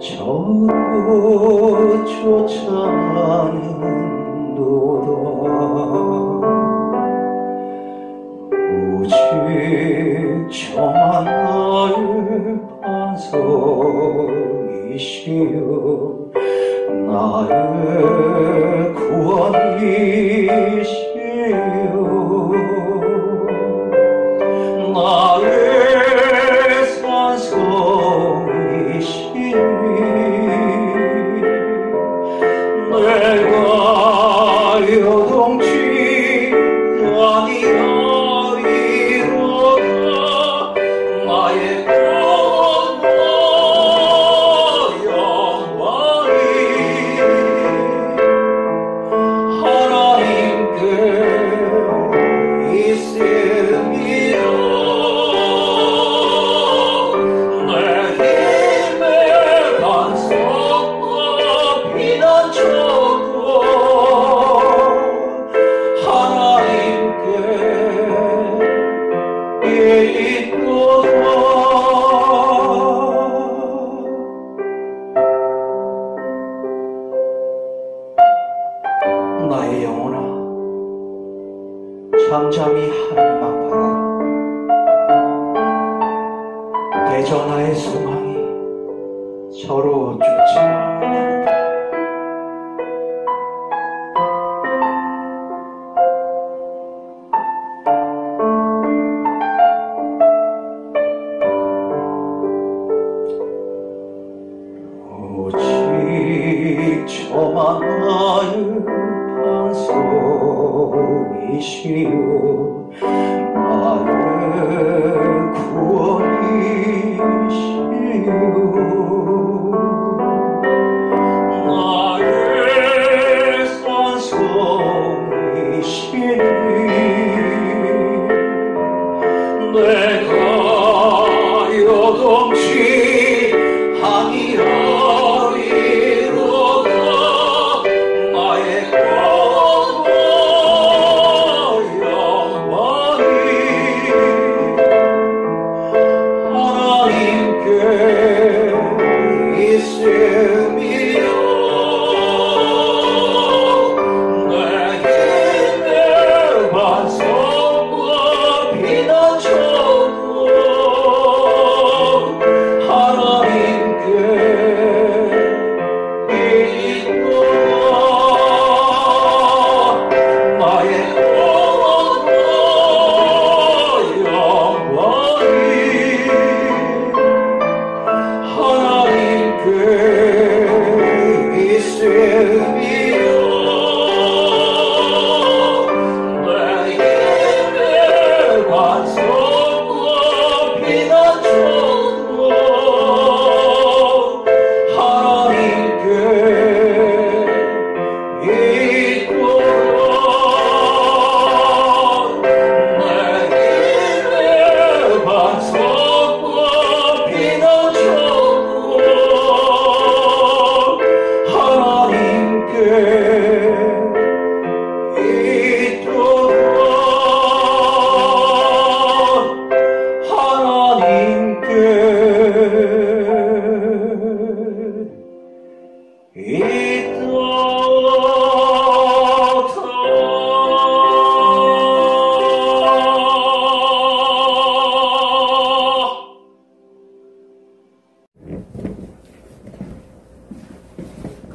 저로 쫓아가는도다. 오직 저만 나의 반석이시여 나의 구원이시여 나의 산성이시니 내가 여동치 아니하리로다. 나의 구원과 영광이 하나님께 있음이요 내 힘의 반석과 피난처도 하나님께 있도다. 나의 영혼아 잠잠히 하나님만 바라라. 대저 나의 소망이 저로 쫓아오는다. 오직 저만 나의 반석이시여 나의 구원이시여 나의 산성이시니 내가 여동치 아니하리로다. 나의 구원과 영광이 하나님께 있음이요 내 힘의 반석과 피난처도 하나님께 있도다. 나의 구원과 영광이 하나님께 있음이요 내 힘의 반석과 피난처도 하나님께 있도다. 내 힘의 반석과 피난처도 하나님께 있도다. 하나님께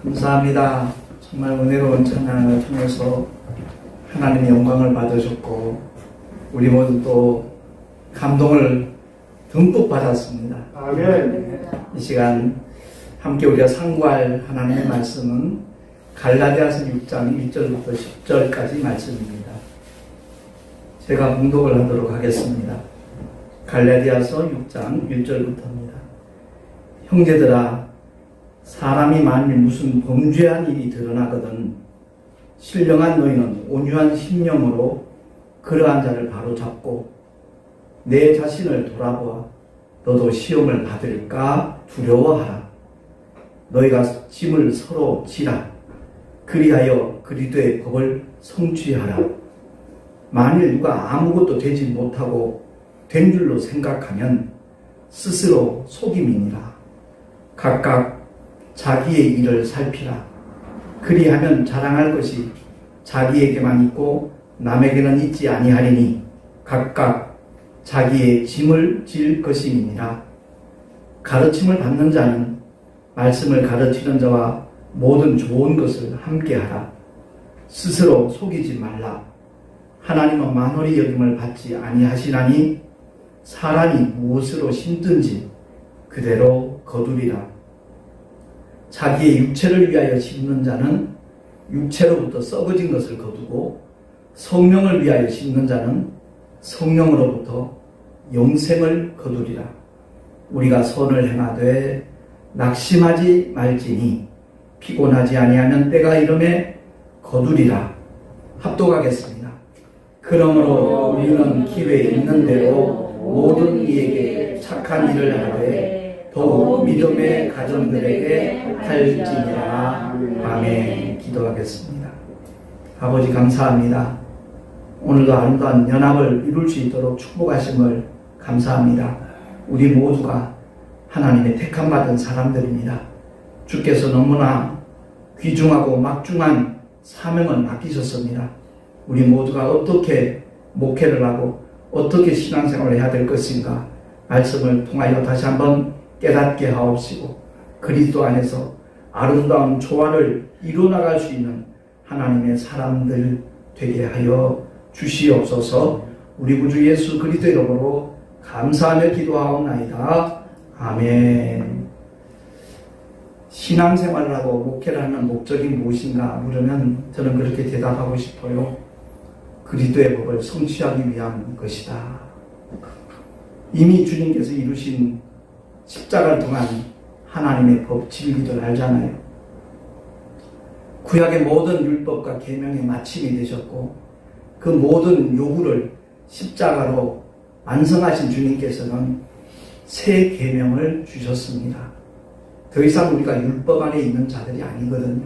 감사합니다. 정말 은혜로운 찬양을 통해서 하나님의 영광을 받으셨고 우리 모두 또 감동을 듬뿍 받았습니다. 아멘. 이 시간 함께 우리가 상고할 하나님의 말씀은 갈라디아서 6장 1절부터 10절까지 말씀입니다. 제가 봉독을 하도록 하겠습니다. 갈라디아서 6장 1절부터입니다. 형제들아 사람이 만일 무슨 범죄한 일이 드러나거든 신령한 너희는 온유한 심령으로 그러한 자를 바로잡고 내 자신을 돌아보아 너도 시험을 받을까 두려워하라. 너희가 짐을 서로 지라. 그리하여 그리도의 법을 성취하라. 만일 누가 아무것도 되지 못하고 된 줄로 생각하면 스스로 속임이니라. 각각 자기의 일을 살피라. 그리하면 자랑할 것이 자기에게만 있고 남에게는 있지 아니하리니 각각 자기의 짐을 질 것임이니라. 가르침을 받는 자는 말씀을 가르치는 자와 모든 좋은 것을 함께하라. 스스로 속이지 말라. 하나님은 만홀히 여김을 받지 아니하시나니 사람이 무엇으로 심든지 그대로 거두리라. 자기의 육체를 위하여 심는 자는 육체로부터 썩어진 것을 거두고 성령을 위하여 심는 자는 성령으로부터 영생을 거두리라. 우리가 선을 행하되 낙심하지 말지니 피곤하지 아니하면 때가 이름에 거두리라. 합독하겠습니다. 그러므로 우리는 기회 있는 대로 모든 이에게 착한 일을 하되 더욱 믿음의 가정들에게 할지니라. 아멘. 기도하겠습니다. 아버지 감사합니다. 오늘도 아름다운 연합을 이룰 수 있도록 축복하심을 감사합니다. 우리 모두가 하나님의 택함받은 사람들입니다. 주께서 너무나 귀중하고 막중한 사명을 맡기셨습니다. 우리 모두가 어떻게 목회를 하고 어떻게 신앙생활을 해야 될 것인가 말씀을 통하여 다시 한번 깨닫게 하옵시고 그리스도 안에서 아름다운 조화를 이루어나갈 수 있는 하나님의 사람들 되게 하여 주시옵소서. 우리 구주 예수 그리스도 이름으로 감사하며 기도하옵나이다. 아멘. 신앙생활을 하고 목회를 하는 목적이 무엇인가 물으면 저는 그렇게 대답하고 싶어요. 그리스도의 법을 성취하기 위한 것이다. 이미 주님께서 이루신 십자가를 통한 하나님의 법 진리를 알잖아요. 구약의 모든 율법과 계명의 마침이 되셨고 그 모든 요구를 십자가로 완성하신 주님께서는 새 계명을 주셨습니다. 더 이상 우리가 율법 안에 있는 자들이 아니거든요.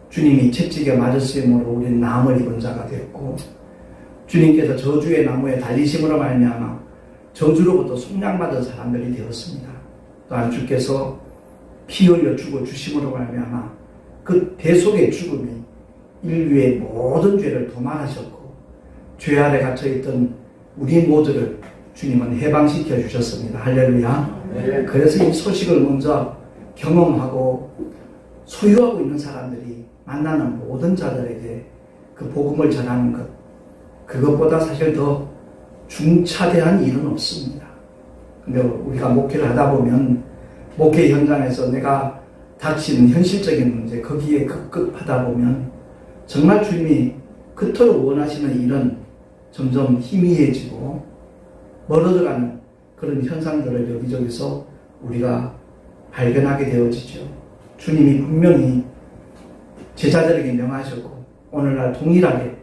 주님이 채찍에 맞으심으로 우리는 나음을 입은 자가 됐고 주님께서 저주의 나무에 달리심으로 말미암아 저주로부터 속량받은 사람들이 되었습니다. 또한 주께서 피 흘려 죽어 주심으로 말미암아 그 대속의 죽음이 인류의 모든 죄를 도말하셨고 죄 아래 갇혀있던 우리 모두를 주님은 해방시켜 주셨습니다. 할렐루야. 네. 그래서 이 소식을 먼저 경험하고 소유하고 있는 사람들이 만나는 모든 자들에게 그 복음을 전하는 것, 그것보다 사실 더 중차대한 일은 없습니다. 근데 우리가 목회를 하다 보면 목회 현장에서 내가 닥치는 현실적인 문제, 거기에 급급하다 보면 정말 주님이 그토록 원하시는 일은 점점 희미해지고 멀어져가는 그런 현상들을 여기저기서 우리가 발견하게 되어지죠. 주님이 분명히 제자들에게 명하셨고 오늘날 동일하게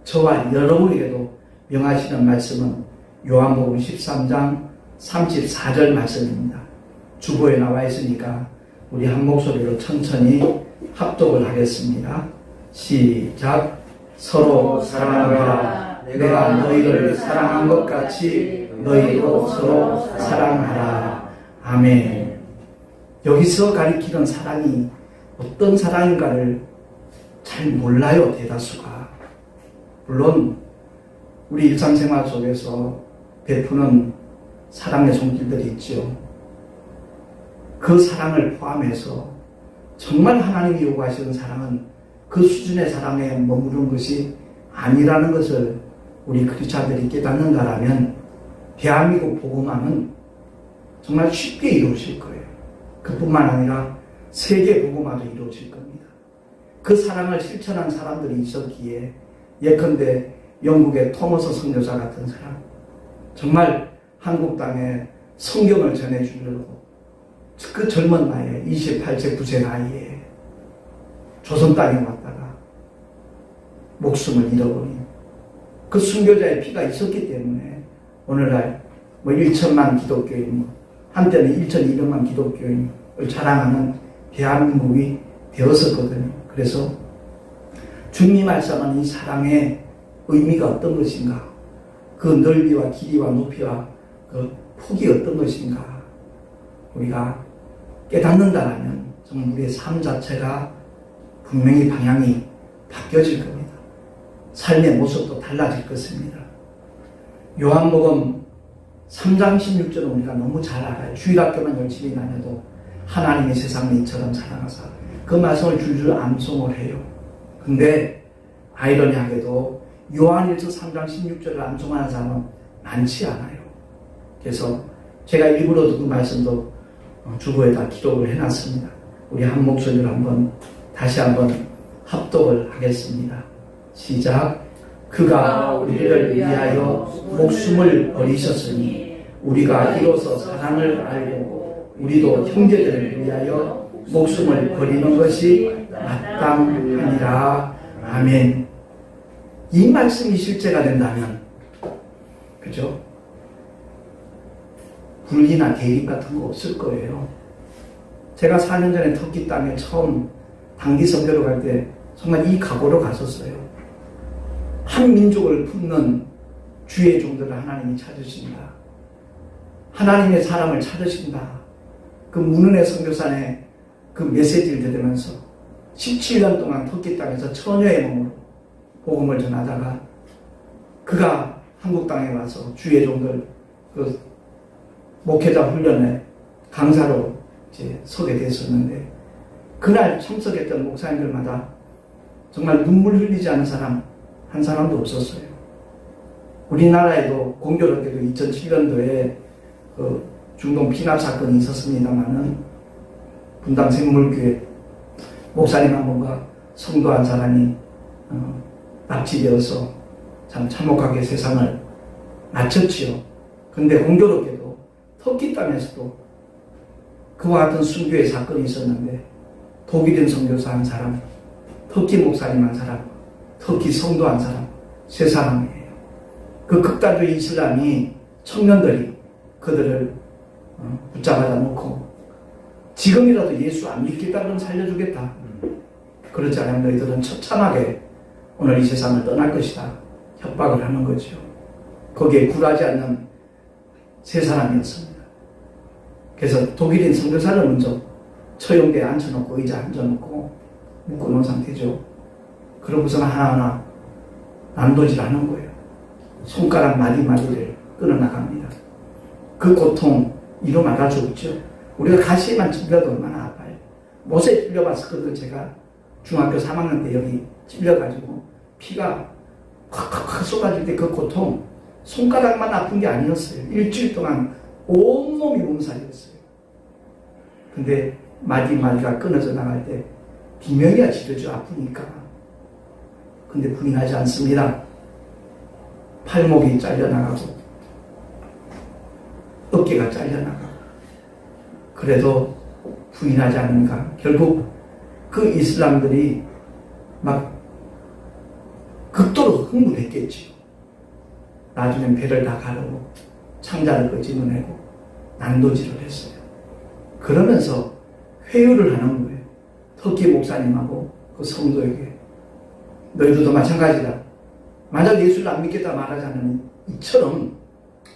저와 여러분에게도 명하시는 말씀은 요한복음 13장 34절 말씀입니다. 주보에 나와 있으니까 우리 한 목소리로 천천히 합독을 하겠습니다. 시작. 서로 사랑하라. 내가 너희를 사랑한 것 같이 너희도 서로 사랑하라. 아멘. 여기서 가리키는 사랑이 어떤 사랑인가를 잘 몰라요, 대다수가. 물론 우리 일상생활 속에서 베푸는 사랑의 손길들이 있죠. 그 사랑을 포함해서 정말 하나님이 요구하시는 사랑은 그 수준의 사랑에 머무르는 것이 아니라는 것을 우리 크리스찬들이 깨닫는가라면 대한민국 복음화는 정말 쉽게 이루어질 거예요. 그뿐만 아니라 세계 복음화도 이루어질 겁니다. 그 사랑을 실천한 사람들이 있었기에 예컨대 영국의 토머스 선교사 같은 사람, 정말 한국 땅에 성경을 전해주려고 그 젊은 나이에 28세 9세 나이에 조선 땅에 왔다가 목숨을 잃어버린 그 순교자의 피가 있었기 때문에 오늘날 1천만 기독교인, 한때는 1,200만 기독교인을 자랑하는 대한민국이 되었었거든요. 그래서 주님이 말씀하는 이 사랑의 의미가 어떤 것인가, 그 넓이와 길이와 높이와 그 폭이 어떤 것인가 우리가 깨닫는다면 정말 우리의 삶 자체가 분명히 방향이 바뀌어질 겁니다. 삶의 모습도 달라질 것입니다. 요한복음 3장 16절은 우리가 너무 잘 알아요. 주일학교만 열심히 다녀도 하나님이 세상을 이처럼 사랑하사 그 말씀을 줄줄 암송을 해요. 근데 아이러니하게도 요한일서 3장 16절을 암송하는 사람은 많지 않아요. 그래서 제가 일부러 그 말씀도 주보에다 기록을 해놨습니다. 우리 한 목소리로 다시 한번 합독을 하겠습니다. 시작. 그가 우리를 위하여 목숨을 버리셨으니 우리가 이로써 사랑을 알고 우리도 형제들을 위하여 목숨을 버리는 것이 마땅하니라. 아멘. 이 말씀이 실제가 된다면, 그죠? 분리나 대립 같은 거 없을 거예요. 제가 4년 전에 터키 땅에 처음 단기 선교로 갈 때 정말 이 각오로 갔었어요. 한 민족을 품는 주의 종들을 하나님이 찾으신다. 하나님의 사람을 찾으신다. 그 문은혜 선교사의 그 메시지를 들으면서 17년 동안 터키 땅에서 처녀의 몸으로 복음을 전하다가 그가 한국 땅에 와서 주의 종들 그 목회자 훈련에 강사로 이제 서게 됐었는데 그날 참석했던 목사님들마다 정말 눈물 흘리지 않은 사람 한 사람도 없었어요. 우리나라에도 공교롭게도 2007년도에 그 중동 피납 사건이 있었습니다만은 분당 샘물교회 목사님 한 분과 성도 한 사람이 납치되어서 참 참혹하게 세상을 마쳤지요. 근데 공교롭게도 터키 땅에서도 그와 같은 순교의 사건이 있었는데 독일인 선교사 한 사람, 터키 목사님 한 사람, 터키 성도 한 사람, 세 사람이에요. 그 극단주의 이슬람이 청년들이 그들을 붙잡아다 놓고 지금이라도 예수 안 믿겠다 그러면 살려주겠다. 그렇지 않으면 너희들은 처참하게 오늘 이 세상을 떠날 것이다. 협박을 하는 거죠. 거기에 굴하지 않는 세 사람이었습니다. 그래서 독일인 선교사를 먼저 처용대에 앉혀놓고 의자 앉혀놓고 묶어놓은 상태죠. 그러고서는 하나하나 난도질 하는 거예요. 손가락 마디마디를 끊어나갑니다. 그 고통 이루 말할 수 없죠. 우리가 가시에만 찔려도 얼마나 아파요. 못에 찔려봤었거든요. 제가 중학교 3학년 때 여기 찔려가지고 피가 콱콱콱 쏟아질 때 그 고통 손가락만 아픈 게 아니었어요. 일주일 동안 온몸이 몸살이었어요. 근데 마디마디가 끊어져 나갈 때 비명이야 지르죠. 아프니까. 근데 부인하지 않습니다. 팔목이 잘려나가고 어깨가 잘려나가고 그래도 부인하지 않는가. 결국 그 이슬람들이 막 극도로 흥분했겠지요. 나중엔 배를 다 가르고 창자를 끄집어내고 난도질을 했어요. 그러면서 회유를 하는 거예요. 터키 목사님하고 그 성도에게 너희들도 마찬가지다. 만약 예수를 안 믿겠다 말하자면 이처럼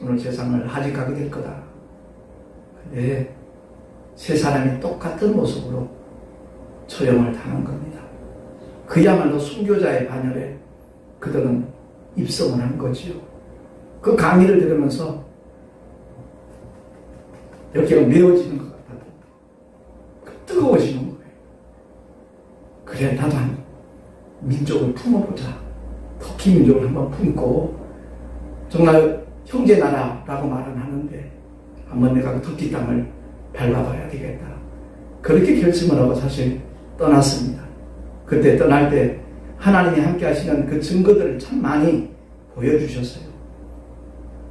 오늘 세상을 하직하게 될 거다. 근데 세 사람이 똑같은 모습으로 처형을 당한 겁니다. 그야말로 순교자의 반열에 그들은 입성을 한 거지요. 그 강의를 들으면서 여기가 메워지는 것 같아도 뜨거워지는 거예요. 그래 나도 한 민족을 품어보자. 터키 민족을 한번 품고 정말 형제 나라라고 말은 하는데 한번 내가 그 터키 땅을 밟아봐야 되겠다. 그렇게 결심을 하고 사실 떠났습니다. 그때 떠날 때 하나님이 함께 하시는 그 증거들을 참 많이 보여주셨어요.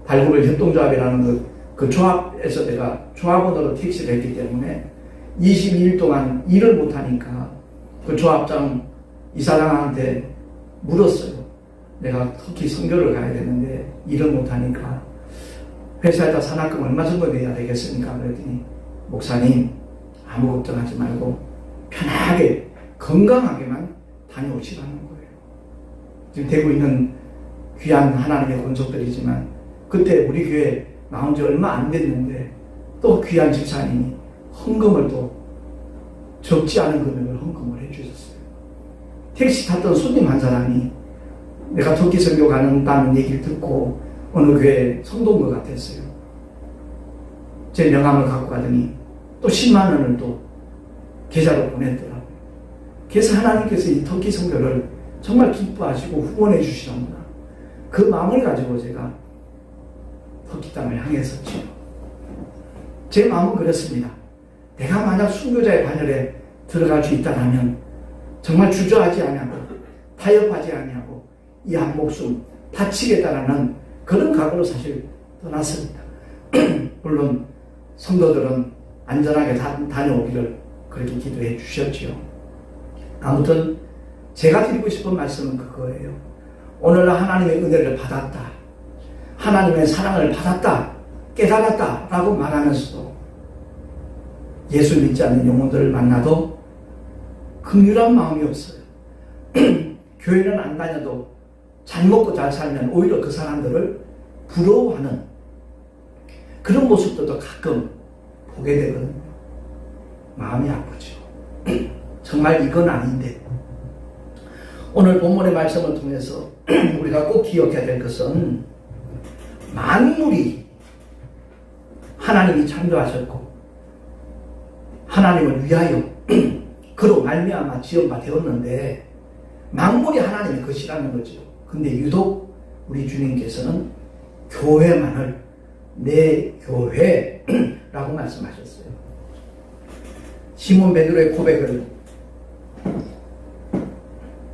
발구별 협동조합이라는 그 조합에서 내가 조합원으로 택시를 했기 때문에 22일 동안 일을 못하니까 그 조합장 이사장한테 물었어요. 내가 터키 선교를 가야 되는데 일을 못하니까 회사에다 산학금 얼마 정도 내야 되겠습니까? 그랬더니 목사님 아무 걱정하지 말고 편하게 건강하게만 다녀오시라는 거예요. 지금 되고 있는 귀한 하나님의 권속들이지만 그때 우리 교회 나온 지 얼마 안 됐는데 또 귀한 집사님이 헌금을 또 적지 않은 금액을 헌금을 해주셨어요. 택시 탔던 손님 한 사람이 내가 터키 선교 가는다는 얘기를 듣고 어느 교회 성도인 것 같았어요. 제 명함을 갖고 가더니 또 10만 원을 또 계좌로 보냈더라고요. 그래서 하나님께서 이 터키 선교를 정말 기뻐하시고 후원해 주시는구나. 그 마음을 가지고 제가 터키 땅을 향했었죠. 제 마음은 그렇습니다. 내가 만약 순교자의 반열에 들어갈 수 있다면 정말 주저하지 아니하고 타협하지 아니하고 이 한 목숨 바치겠다라는 그런 각오로 사실 떠났습니다. 물론 성도들은 안전하게 다녀오기를 그렇게 기도해 주셨지요. 아무튼 제가 드리고 싶은 말씀은 그거예요. 오늘 하나님의 은혜를 받았다, 하나님의 사랑을 받았다, 깨달았다 라고 말하면서도 예수 믿지 않는 영혼들을 만나도 긍휼한 마음이 없어요. 교회는 안 다녀도 잘 먹고 잘 살면 오히려 그 사람들을 부러워하는 그런 모습들도 가끔 보게 되거든요. 마음이 아프죠. 정말 이건 아닌데 오늘 본문의 말씀을 통해서 우리가 꼭 기억해야 될 것은 만물이 하나님이 창조하셨고 하나님을 위하여 그로 말미암아 지은 바 되었는데 만물이 하나님의 것이라는 거죠. 근데 유독 우리 주님께서는 교회만을 내 교회라고 말씀하셨어요. 시몬 베드로의 고백을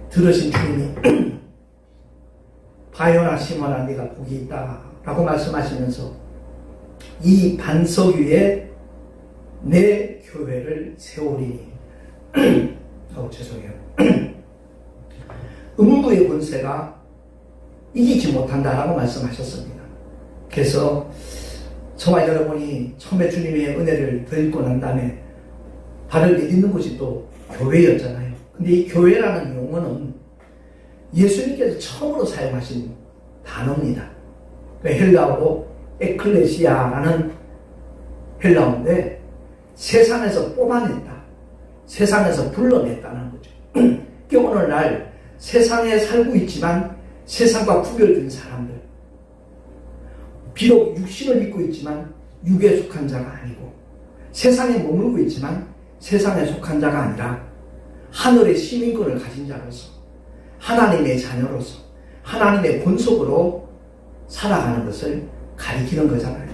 들으신 주님이 바요나 시몬아 네가 복이 있다 라고 말씀하시면서 이 반석 위에 내 교회를 세우리니 죄송해요. 음부의 권세가 이기지 못한다라고 말씀하셨습니다. 그래서 저와 여러분이 처음에 주님의 은혜를 듣고 난 다음에 발을 내딛는 곳이 또 교회였잖아요. 근데 이 교회라는 용어는 예수님께서 처음으로 사용하신 단어입니다. 헬라어로 에클레시아라는 헬라어인데 세상에서 뽑아냈다, 세상에서 불러냈다는 거죠. 오늘날 세상에 살고 있지만 세상과 구별된 사람들, 비록 육신을 입고 있지만 육에 속한 자가 아니고 세상에 머물고 있지만 세상에 속한 자가 아니라 하늘의 시민권을 가진 자로서 하나님의 자녀로서 하나님의 권속으로 살아가는 것을 가리키는 거잖아요.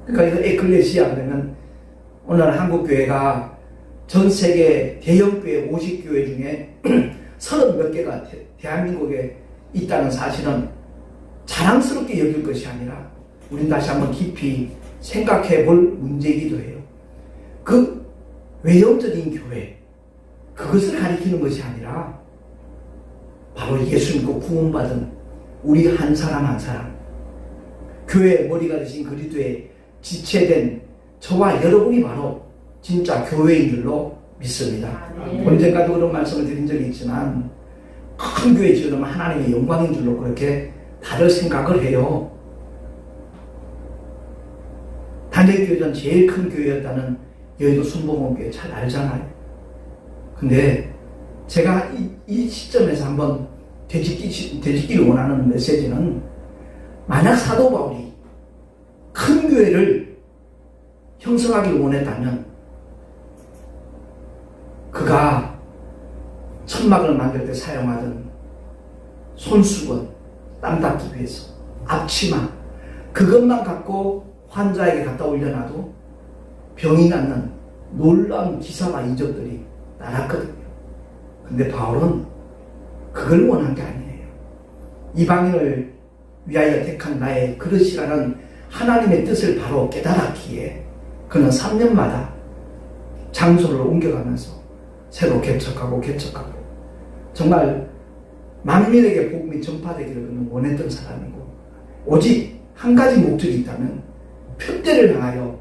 그러니까 이거 에클레시아 그러면 오늘 한국교회가 전 세계 대형교회 50교회 중에 30몇 개가 대한민국에 있다는 사실은 자랑스럽게 여길 것이 아니라 우린 다시 한번 깊이 생각해 볼 문제이기도 해요. 그 외형적인 교회, 그것을 가리키는 것이 아니라 바로 예수 믿고 구원받은 우리 한 사람 한 사람, 교회의 머리가 되신 그리스도의 지체된 저와 여러분이 바로 진짜 교회인 줄로 믿습니다. 언젠가도 그런 말씀을 드린 적이 있지만 큰 교회 지으면 하나님의 영광인 줄로 그렇게 다들 생각을 해요. 단일교회는 제일 큰 교회였다는 여의도 순복음교회 잘 알잖아요. 근데 제가 이 시점에서 한번 되짚기를 원하는 메시지는 만약 사도 바울이 큰 교회를 형성하기를 원했다면 그가 천막을 만들 때 사용하던 손수건, 땀 닦기 위해서 앞치마 그것만 갖고 환자에게 갖다 올려놔도 병이 낫는 놀라운 기사와 이적들이 나왔거든요. 근데 바울은 그걸 원한 게 아니에요. 이방인을 위하여 택한 나의 그릇이라는 하나님의 뜻을 바로 깨달았기에 그는 3년마다 장소를 옮겨가면서 새로 개척하고 정말 만민에게 복음이 전파되기를 그는 원했던 사람이고 오직 한 가지 목적이 있다면 표대를 향하여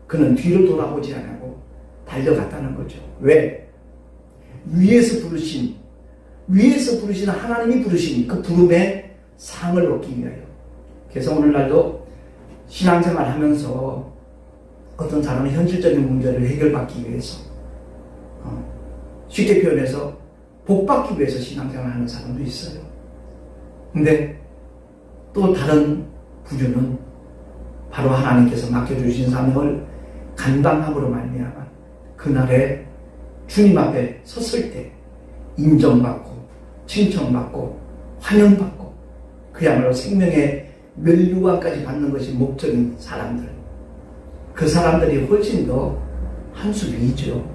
그는 뒤를 돌아보지 않고 달려갔다는 거죠. 왜? 위에서 부르신 하나님이 부르신 그 부름의 상을 얻기 위하여. 그래서 오늘날도 신앙생활 하면서 어떤 사람은 현실적인 문제를 해결받기 위해서 쉽게 표현해서 복받기 위해서 신앙생활을 하는 사람도 있어요. 근데 또 다른 부류는 바로 하나님께서 맡겨주신 사명을 감당함으로 말미암아 그날에 주님 앞에 섰을 때 인정받고 칭찬받고 환영받고 그야말로 생명의 면류관까지 받는 것이 목적인 사람들, 그 사람들이 훨씬 더 한 수 위죠.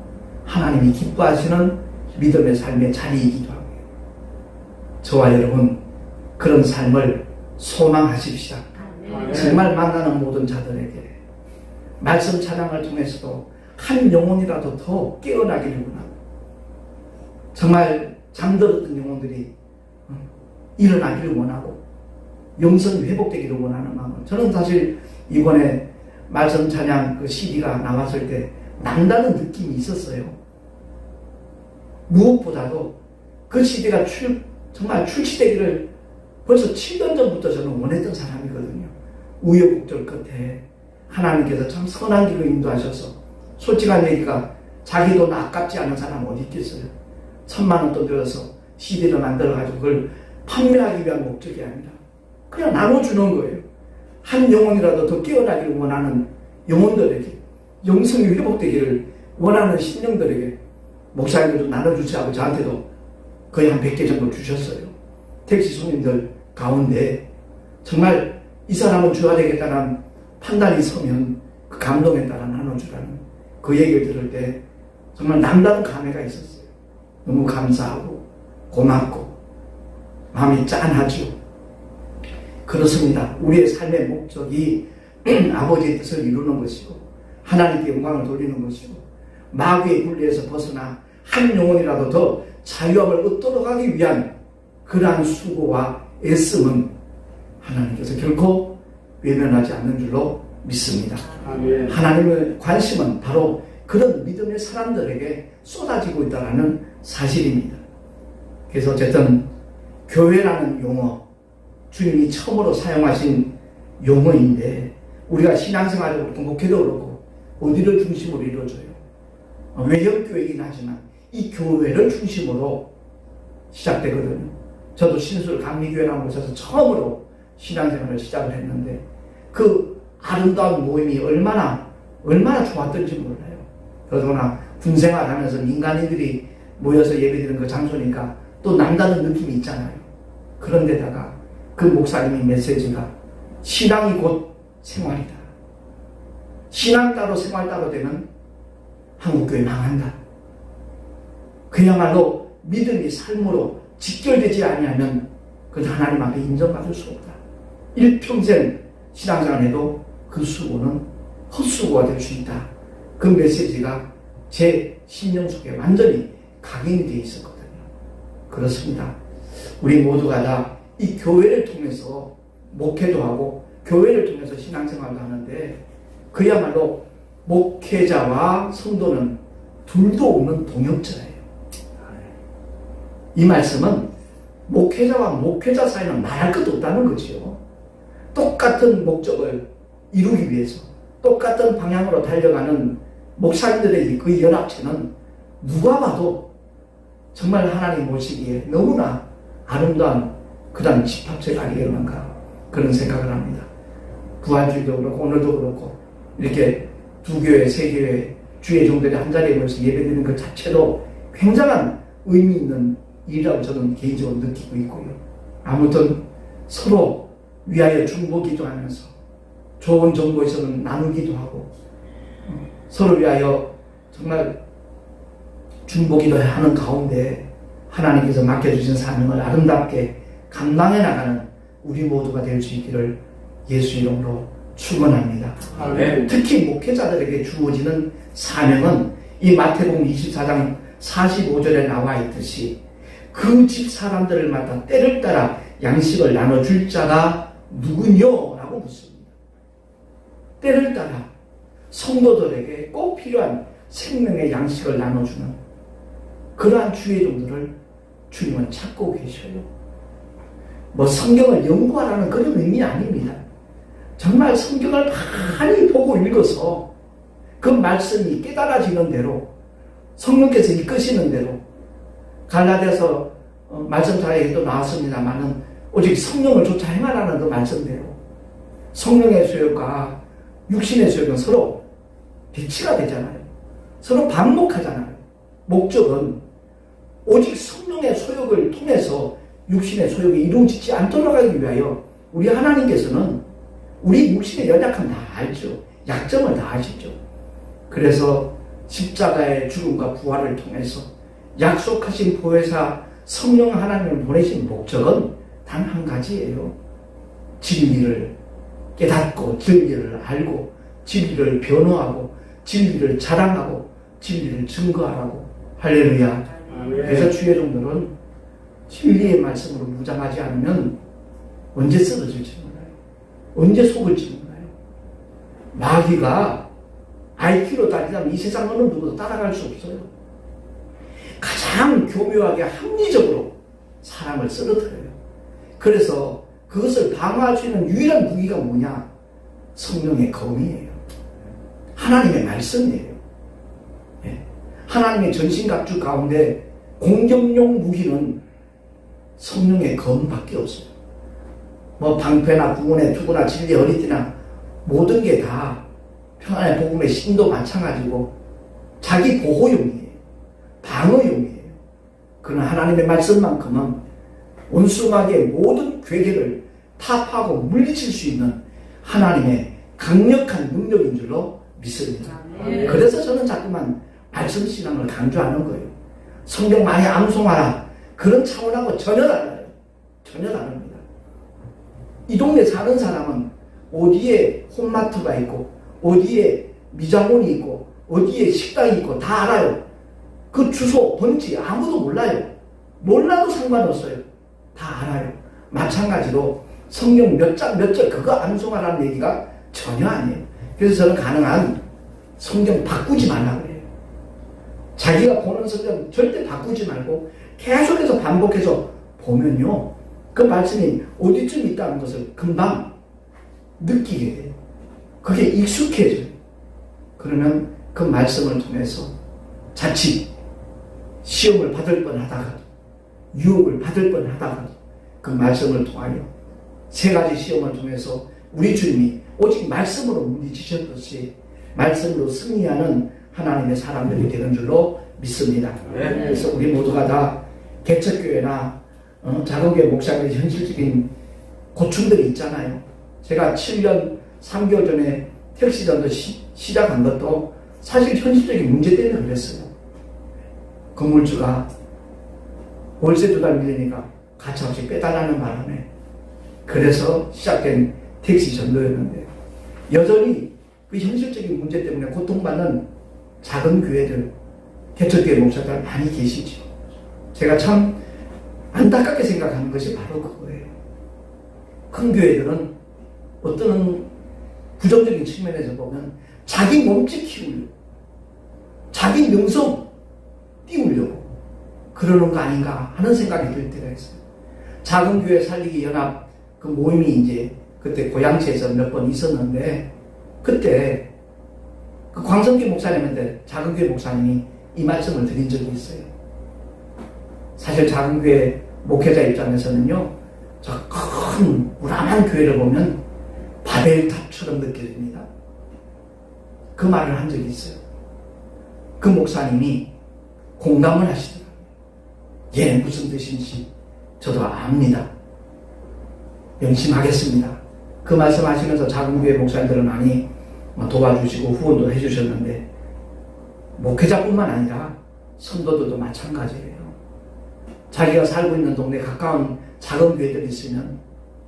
하나님이 기뻐하시는 믿음의 삶의 자리이기도 하고요. 저와 여러분 그런 삶을 소망하십시다. 정말 만나는 모든 자들에게 말씀 찬양을 통해서도 한 영혼이라도 더 깨어나기를 원하고, 정말 잠들었던 영혼들이 일어나기를 원하고 영성이 회복되기를 원하는 마음은, 저는 사실 이번에 말씀 찬양 그 CD가 나왔을 때 남다른 느낌이 있었어요. 무엇보다도 그 CD가 정말 출시되기를 벌써 7년 전부터 저는 원했던 사람이거든요. 우여곡절 끝에 하나님께서 참 선한 길로 인도하셔서, 솔직한 얘기가 자기 돈 아깝지 않은 사람 어디 있겠어요. 1,000만 원 돈 들여서 CD를 만들어가지고 그걸 판매하기 위한 목적이 아니라 그냥 나눠주는 거예요. 한 영혼이라도 더 깨어나기를 원하는 영혼들에게, 영성이 회복되기를 원하는 신령들에게 목사님들도 나눠주시고 저한테도 거의 한 100개 정도 주셨어요. 택시 손님들 가운데 정말 이 사람은 주가 되겠다는 판단이 서면 그 감동에 따라 나눠주라는 그 얘기를 들을 때 정말 남다른 감회가 있었어요. 너무 감사하고 고맙고 마음이 짠하죠. 그렇습니다. 우리의 삶의 목적이 아버지의 뜻을 이루는 것이고 하나님께 영광을 돌리는 것이고 마귀의 굴레에서 벗어나 한 영혼이라도 더 자유함을 얻도록 하기 위한 그러한 수고와 애씀은 하나님께서 결코 외면하지 않는 줄로 믿습니다. 아멘. 하나님의 관심은 바로 그런 믿음의 사람들에게 쏟아지고 있다는 사실입니다. 그래서 어쨌든 교회라는 용어, 주님이 처음으로 사용하신 용어인데 우리가 신앙생활도 그렇고 목회도 그렇고 어디를 중심으로 이루어져요? 외형교회이긴 하지만 이 교회를 중심으로 시작되거든요. 저도 신술 감리교회라는 곳에서 처음으로 신앙생활을 시작을 했는데 그 아름다운 모임이 얼마나 좋았던지 몰라요. 그러나 군생활 하면서 민간인들이 모여서 예배드리는 그 장소니까 또 남다른 느낌이 있잖아요. 그런데다가 그 목사님의 메시지가 신앙이 곧 생활이다. 신앙 따로 생활 따로 되면 한국교회 망한다. 그야말로 믿음이 삶으로 직결되지 아니하면 그건 하나님 앞에 인정받을 수 없다. 일평생 신앙생활 해도 그 수고는 헛수고가 될 수 있다. 그 메시지가 제 심령 속에 완전히 각인이 되어 있었거든요. 그렇습니다. 우리 모두가 다 이 교회를 통해서 목회도 하고 교회를 통해서 신앙생활도 하는데 그야말로 목회자와 성도는 둘도 없는 동역자예요. 이 말씀은 목회자와 목회자 사이는 말할 것도 없다는 거죠. 똑같은 목적을 이루기 위해서 똑같은 방향으로 달려가는 목사님들의 그 연합체는 누가 봐도 정말 하나님 모시기에 너무나 아름다운 그다음 집합체가 아니겠는가 그런 생각을 합니다. 부활주의도 그렇고 오늘도 그렇고 이렇게 두 교회, 세 교회 주의 종들이 한 자리에 모여서 예배드리는 그 자체도 굉장한 의미 있는 일이라고 저는 개인적으로 느끼고 있고요. 아무튼 서로 위하여 중보 기도하면서 좋은 정보 있으면 나누기도 하고 서로 위하여 정말 중보 기도하는 가운데 하나님께서 맡겨주신 사명을 아름답게 감당해 나가는 우리 모두가 될 수 있기를 예수 이름으로 축원합니다. 아멘. 특히 목회자들에게 주어지는 사명은 이 마태복음 24장 45절에 나와 있듯이 그 집 사람들을 맡아 때를 따라 양식을 나눠줄 자가 누구뇨? 라고 묻습니다. 때를 따라 성도들에게 꼭 필요한 생명의 양식을 나눠주는 그러한 주의 종들을 주님은 찾고 계셔요. 뭐 성경을 연구하라는 그런 의미 아닙니다. 정말 성경을 많이 보고 읽어서 그 말씀이 깨달아지는 대로 성령께서 이끄시는 대로 갈라디아서 말씀 자리에 또 나왔습니다만은 오직 성령을 쫓아 행하라는 그 말씀대로 성령의 소욕과 육신의 소욕은 서로 대치가 되잖아요. 서로 반목하잖아요. 목적은 오직 성령의 소욕을 통해서 육신의 소욕이 이루어지지 않도록 하기 위하여 우리 하나님께서는 우리 육신의 연약함 다 알죠. 약점을 다 아시죠. 그래서 십자가의 죽음과 부활을 통해서 약속하신 보혜사 성령 하나님을 보내신 목적은 단 한 가지예요. 진리를 깨닫고 진리를 알고 진리를 변호하고 진리를 자랑하고 진리를 증거하라고. 할렐루야. 그래서 주의 종들은 진리의 말씀으로 무장하지 않으면 언제 쓰러질지 몰라요. 언제 속을지 몰라요. 마귀가 IQ로 따지자면 이 세상 어느 누구도 따라갈 수 없어요. 가장 교묘하게 합리적으로 사람을 쓰러뜨려요. 그래서 그것을 방어할 수 있는 유일한 무기가 뭐냐? 성령의 검이에요. 하나님의 말씀이에요. 하나님의 전신갑주 가운데 공격용 무기는 성령의 검밖에 없어요. 뭐 방패나 구원의 투구나 진리 허리띠나 모든 게 다 평안의 복음의 신도 마찬가지고 자기 보호용이에요. 방어용이에요. 그러나 하나님의 말씀만큼은 온순하게 모든 괴계를 타파하고 물리칠 수 있는 하나님의 강력한 능력인 줄로 믿습니다. 그래서 저는 자꾸만 말씀 신앙을 강조하는 거예요. 성경 많이 암송하라. 그런 차원하고 전혀 달라요. 전혀 다릅니다. 이 동네 사는 사람은 어디에 홈마트가 있고 어디에 미장원이 있고 어디에 식당이 있고 다 알아요. 그 주소, 번지 아무도 몰라요. 몰라도 상관없어요. 다 알아요. 마찬가지로 성경 몇 장 몇 절 그거 암송하라는 얘기가 전혀 아니에요. 그래서 저는 가능한 성경 바꾸지 말라고 해요. 자기가 보는 성경 절대 바꾸지 말고 계속해서 반복해서 보면요. 그 말씀이 어디쯤 있다는 것을 금방 느끼게 돼요. 그게 익숙해져요. 그러면 그 말씀을 통해서 자칫 시험을 받을 뻔하다가도 유혹을 받을 뻔하다가도 그 말씀을 통하여 세 가지 시험을 통해서 우리 주님이 오직 말씀으로 물리치셨듯이 말씀으로 승리하는 하나님의 사람들이 되는 줄로 믿습니다. 그래서 우리 모두가 다 개척교회나 작은 교회 목사님의 현실적인 고충들이 있잖아요. 제가 7년 3개월 전에 택시전도 시작한 것도 사실 현실적인 문제 때문에 그랬어요. 건물주가 월세 2달 밀리니까 가차없이 빼달라는 바람에 그래서 시작된 택시 전도였는데 여전히 그 현실적인 문제 때문에 고통받는 작은 교회들, 개척교회 목사들 많이 계시죠. 제가 참 안타깝게 생각하는 것이 바로 그거예요. 큰 교회들은 어떤 부정적인 측면에서 보면 자기 몸집 키우려고 자기 명성 띄우려고 그러는 거 아닌가 하는 생각이 들 때가 있어요. 작은 교회 살리기 연합 그 모임이 이제 그때 고양시에서 몇 번 있었는데 그때 그 광성기 목사님한테 작은 교회 목사님이 이 말씀을 드린 적이 있어요. 사실 작은 교회 목회자 입장에서는요, 저 큰 우람한 교회를 보면 바벨탑처럼 느껴집니다. 그 말을 한 적이 있어요. 그 목사님이 공감을 하시더라고요. 예, 무슨 뜻인지 저도 압니다. 명심하겠습니다. 그 말씀 하시면서 작은 교회 목사님들을 많이 도와주시고 후원도 해주셨는데 목회자뿐만 아니라 성도들도 마찬가지예요. 자기가 살고 있는 동네 가까운 작은 교회들이 있으면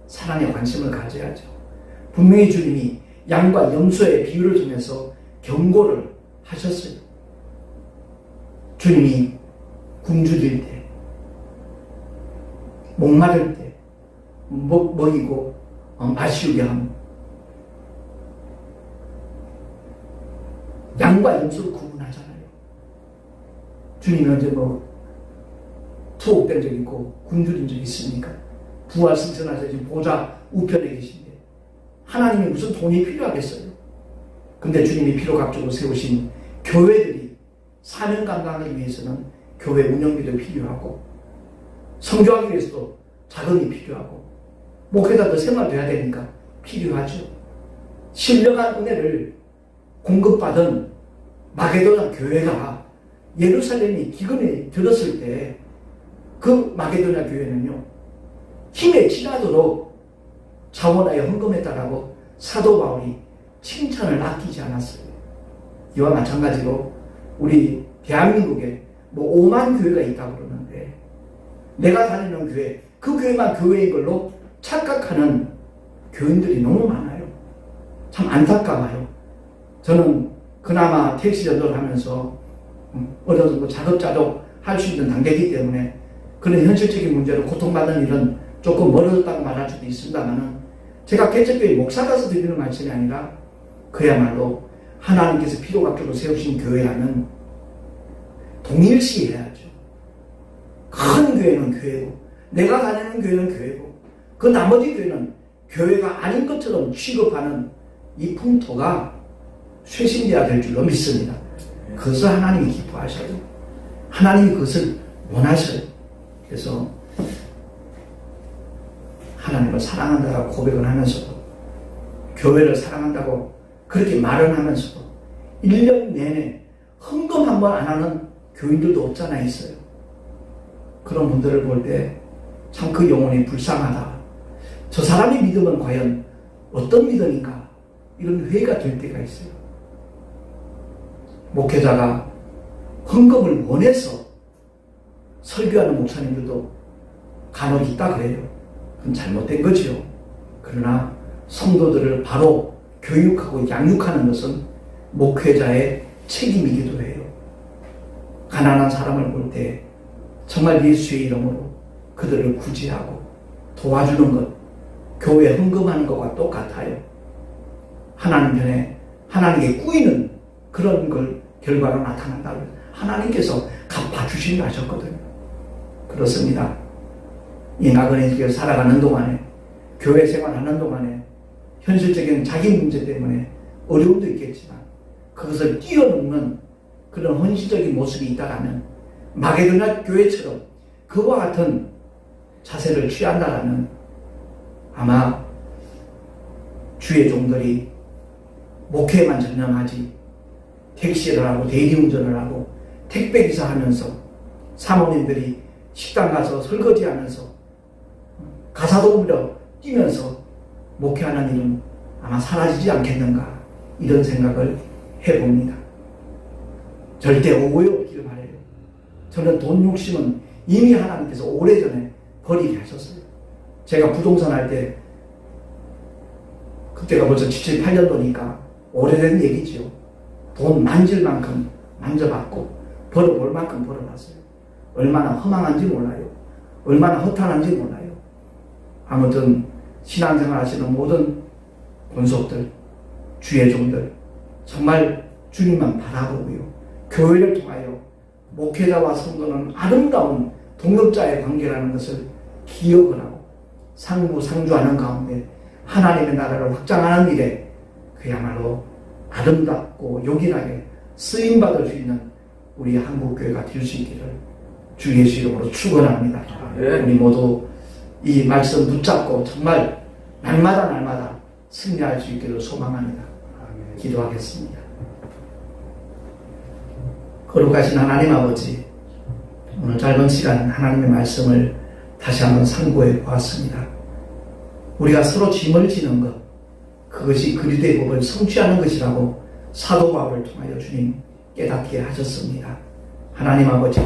사랑에 관심을 가져야죠. 분명히 주님이 양과 염소의 비유를 통해서 경고를 하셨어요. 주님이 굶주릴 때, 목마를 때 먹이고 마시우게 하면 양과 염소를 구분하잖아요. 주님이 언제 투옥된 적 있고 굶주린 적 있습니까? 부활 승천하셔서 지금 보좌 우편에 계신데 하나님이 무슨 돈이 필요하겠어요? 근데 주님이 피로 값주고 세우신 교회들이 사명 감당하기 위해서는 교회 운영비도 필요하고 성교하기 위해서도 자금이 필요하고 목회자도 생활돼야 되니까 필요하죠. 신령한 은혜를 공급받은 마게도냐 교회가 예루살렘이 기근에 들었을 때 그 마게도냐 교회는요 힘에 지나도록 자원하여 헌금했다라고 사도 바울이 칭찬을 아끼지 않았어요. 이와 마찬가지로 우리 대한민국에 뭐 5만 교회가 있다고 그러는데 내가 다니는 교회, 그 교회만 교회인 걸로 착각하는 교인들이 너무 많아요. 참 안타까워요. 저는 그나마 택시 전도를 하면서 어느 정도 자급자족 할 수 있는 단계이기 때문에 그런 현실적인 문제로 고통받는 일은 조금 멀어졌다고 말할 수도 있습니다만 제가 개척교회 목사라서 드리는 말씀이 아니라 그야말로 하나님께서 피로각적으로 세우신 교회라면 동일시해야죠. 큰 교회는 교회고 내가 다니는 교회는 교회고 그 나머지 교회는 교회가 아닌 것처럼 취급하는 이 풍토가 쇄신돼야 될 줄로 믿습니다. 그것을 하나님이 기뻐하셔요. 하나님이 그것을 원하셔요. 그래서 하나님을 사랑한다고 고백을 하면서도 교회를 사랑한다고 그렇게 말을 하면서도 1년 내내 헌금 한 번 안 하는 교인들도 없잖아 있어요. 그런 분들을 볼 때 참 그 영혼이 불쌍하다. 저 사람의 믿음은 과연 어떤 믿음인가 이런 회의가 될 때가 있어요. 목회자가 헌금을 원해서 설교하는 목사님들도 간혹 있다 그래요. 그건 잘못된 거지요. 그러나 성도들을 바로 교육하고 양육하는 것은 목회자의 책임이기도 해요. 가난한 사람을 볼 때 정말 예수의 이름으로 그들을 구제하고 도와주는 것, 교회 헌금하는 것과 똑같아요. 하나님 편에 하나님께 꾸이는 그런 걸 결과로 나타난다고 하나님께서 갚아주신다 하셨거든요. 그렇습니다. 이 나그네 교회 살아가는 동안에 교회 생활하는 동안에 현실적인 자기 문제 때문에 어려움도 있겠지만 그것을 뛰어넘는 그런 헌신적인 모습이 있다라면 마게도냐 교회처럼 그와 같은 자세를 취한다라면 아마 주의 종들이 목회에만 전념하지 택시를 하고 대리운전을 하고 택배기사 하면서 사모님들이 식당 가서 설거지하면서 가사도우미로 뛰면서 목회하는 일은 아마 사라지지 않겠는가 이런 생각을 해봅니다. 절대 오해 없기를 바라요. 저는 돈 욕심은 이미 하나님께서 오래전에 버리게 하셨어요. 제가 부동산 할 때 그때가 벌써 7, 8년도니까 오래된 얘기지요. 돈 만질 만큼 만져봤고 벌어볼 만큼 벌어봤어요. 얼마나 허망한지 몰라요. 얼마나 허탄한지 몰라요. 아무튼 신앙생활 하시는 모든 권속들, 주의 종들 정말 주님만 바라보고요. 교회를 통하여 목회자와 성도는 아름다운 동역자의 관계라는 것을 기억을 하고 상부상조하는 가운데 하나님의 나라를 확장하는 일에 그야말로 아름답고 요긴하게 쓰임받을 수 있는 우리 한국교회가 될 수 있기를 주 예수 이름으로 축원합니다. 우리 모두 이 말씀 붙잡고 정말 날마다 승리할 수 있기를 소망합니다. 기도하겠습니다. 거룩하신 하나님 아버지, 오늘 짧은 시간 하나님의 말씀을 다시 한번 상고해 보았습니다. 우리가 서로 짐을 지는 것, 그것이 그리스도의 법을 성취하는 것이라고 사도 바울을 통하여 주님 깨닫게 하셨습니다. 하나님 아버지,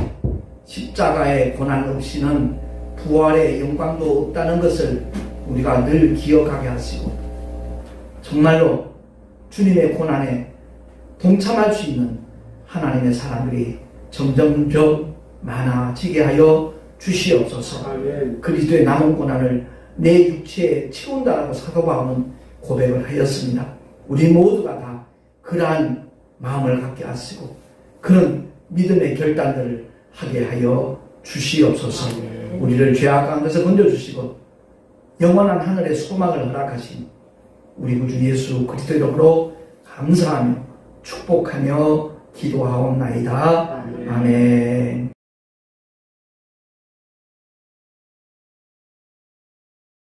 십자가의 고난 없이는 부활의 영광도 없다는 것을 우리가 늘 기억하게 하시고 정말로 주님의 고난에 동참할 수 있는 하나님의 사람들이 점점점 많아지게 하여 주시옵소서. 그리스도의 남은 고난을 내 육체에 채운다라고 사도 바울은 고백을 하였습니다. 우리 모두가 다 그러한 마음을 갖게 하시고 그런 믿음의 결단들을 하게 하여 주시옵소서. 우리를 죄악 가운데서 건져주시고 영원한 하늘의 소망을 허락하신 우리 구주 예수 그리스도 이름으로 감사하며 축복하며 기도하옵나이다. 아멘.